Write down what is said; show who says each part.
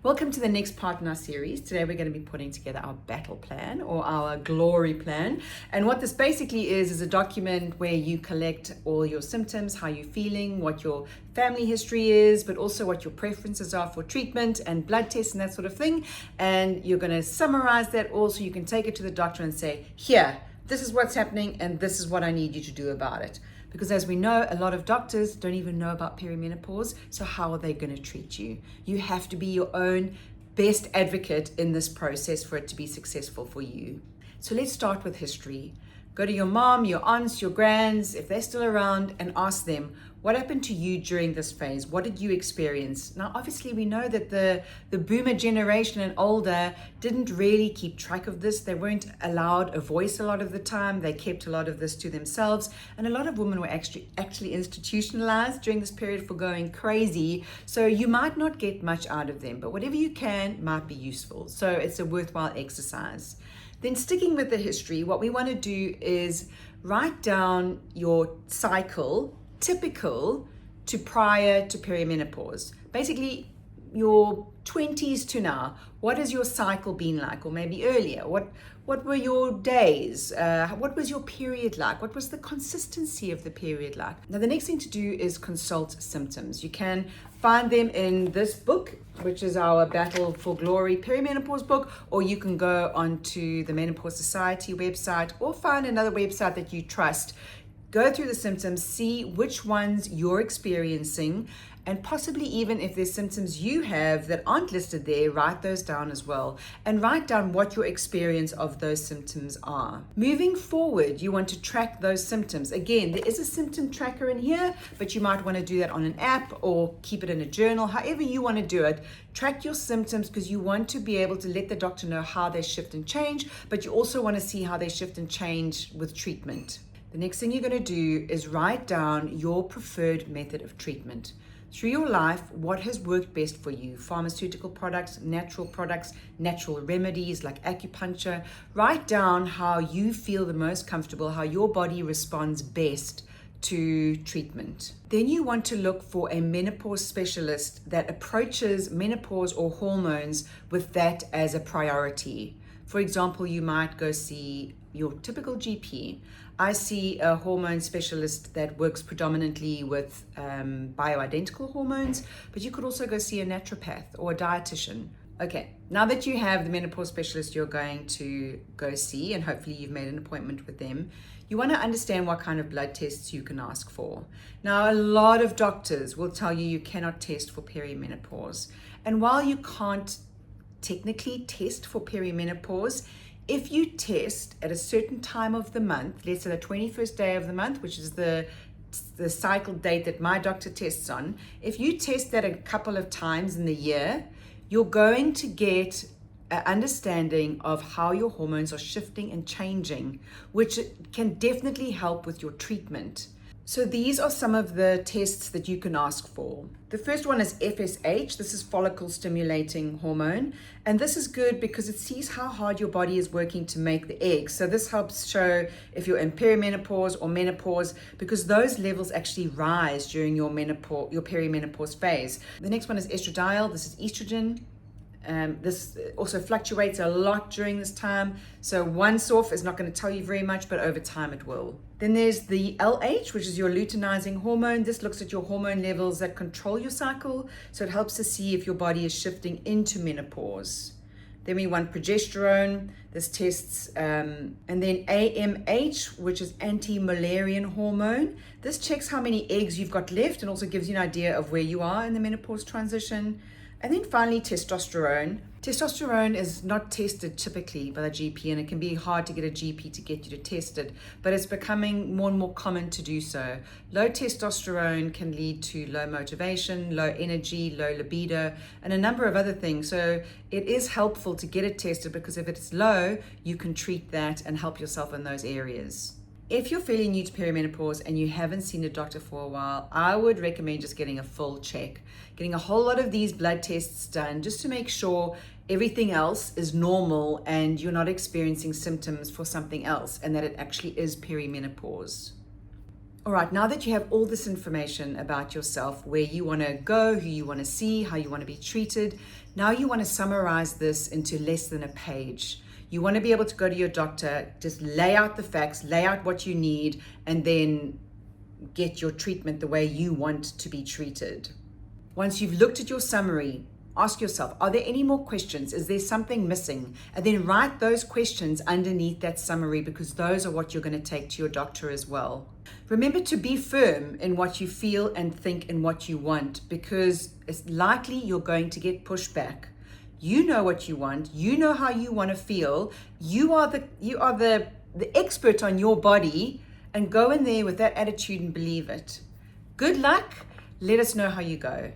Speaker 1: Welcome to the next part in our series. Today we're going to be putting together our battle plan or our glory plan. And what this basically is a document where you collect all your symptoms, how you're feeling, what your family history is, but also what your preferences are for treatment and blood tests and that sort of thing. And you're going to summarize that all so you can take it to the doctor and say, here, this is what's happening and this is what I need you to do about it. Because as we know, a lot of doctors don't even know about perimenopause, so how are they going to treat you? You have to be your own best advocate in this process for it to be successful for you. So let's start with history. Go to your mom, your aunts, your grands, if they're still around, and ask them, what happened to you during this phase? What did you experience? Now, obviously, we know that the boomer generation and older didn't really keep track of this. They weren't allowed a voice a lot of the time. They kept a lot of this to themselves. And a lot of women were actually institutionalized during this period for going crazy. So you might not get much out of them, but whatever you can might be useful. So it's a worthwhile exercise. Then sticking with the history, what we want to do is write down your cycle typical to prior to perimenopause. Basically, your 20s to now. What has your cycle been like? Or maybe earlier. What were your days? What was your period like? What was the consistency of the period like? Now, the next thing to do is consult symptoms. You can find them in this book, which is our Battle for Glory Perimenopause book, or you can go onto the Menopause Society website or find another website that you trust. Go through the symptoms, see which ones you're experiencing, and possibly even if there's symptoms you have that aren't listed there, write those down as well, and write down what your experience of those symptoms are. Moving forward, you want to track those symptoms. Again, there is a symptom tracker in here, but you might want to do that on an app or keep it in a journal. However you want to do it, track your symptoms because you want to be able to let the doctor know how they shift and change, but you also want to see how they shift and change with treatment. The next thing you're going to do is write down your preferred method of treatment. Through your life, what has worked best for you? Pharmaceutical products, natural remedies like acupuncture. Write down how you feel the most comfortable, how your body responds best to treatment. Then you want to look for a menopause specialist that approaches menopause or hormones with that as a priority. For example, you might go see your typical GP. I see a hormone specialist that works predominantly with bioidentical hormones, but you could also go see a naturopath or a dietitian. Okay, now that you have the menopause specialist you're going to go see, and hopefully you've made an appointment with them, you want to understand what kind of blood tests you can ask for. Now, a lot of doctors will tell you cannot test for perimenopause. And while you can't technically test for perimenopause, if you test at a certain time of the month, let's say the 21st day of the month, which is the cycle date that my doctor tests on, if you test that a couple of times in the year, you're going to get an understanding of how your hormones are shifting and changing, which can definitely help with your treatment. So these are some of the tests that you can ask for. The first one is FSH. This is follicle stimulating hormone. And this is good because it sees how hard your body is working to make the eggs. So this helps show if you're in perimenopause or menopause, because those levels actually rise during your perimenopause phase. The next one is estradiol. This is estrogen. This also fluctuates a lot during this time. So once off is not going to tell you very much, but over time it will. Then there's the LH, which is your luteinizing hormone. This looks at your hormone levels that control your cycle. So it helps to see if your body is shifting into menopause. Then we want progesterone. This tests, and then AMH, which is anti-Mullerian hormone. This checks how many eggs you've got left and also gives you an idea of where you are in the menopause transition. And then finally, testosterone. Testosterone is not tested typically by the GP, and it can be hard to get a GP to get you to test it, but it's becoming more and more common to do so. Low testosterone can lead to low motivation, low energy, low libido, and a number of other things. So it is helpful to get it tested because if it's low, you can treat that and help yourself in those areas. If you're fairly new to perimenopause and you haven't seen a doctor for a while, I would recommend just getting a full check, getting a whole lot of these blood tests done just to make sure everything else is normal and you're not experiencing symptoms for something else and that it actually is perimenopause. All right, now that you have all this information about yourself, where you want to go, who you want to see, how you want to be treated, now you want to summarize this into less than a page. You want to be able to go to your doctor, just lay out the facts, lay out what you need, and then get your treatment the way you want to be treated. Once you've looked at your summary, ask yourself, are there any more questions? Is there something missing? And then write those questions underneath that summary, because those are what you're going to take to your doctor as well. Remember to be firm in what you feel and think and what you want, because it's likely you're going to get pushback. You know what you want. You know how you want to feel. You are the expert on your body, and go in there with that attitude and believe it. Good luck. Let us know how you go.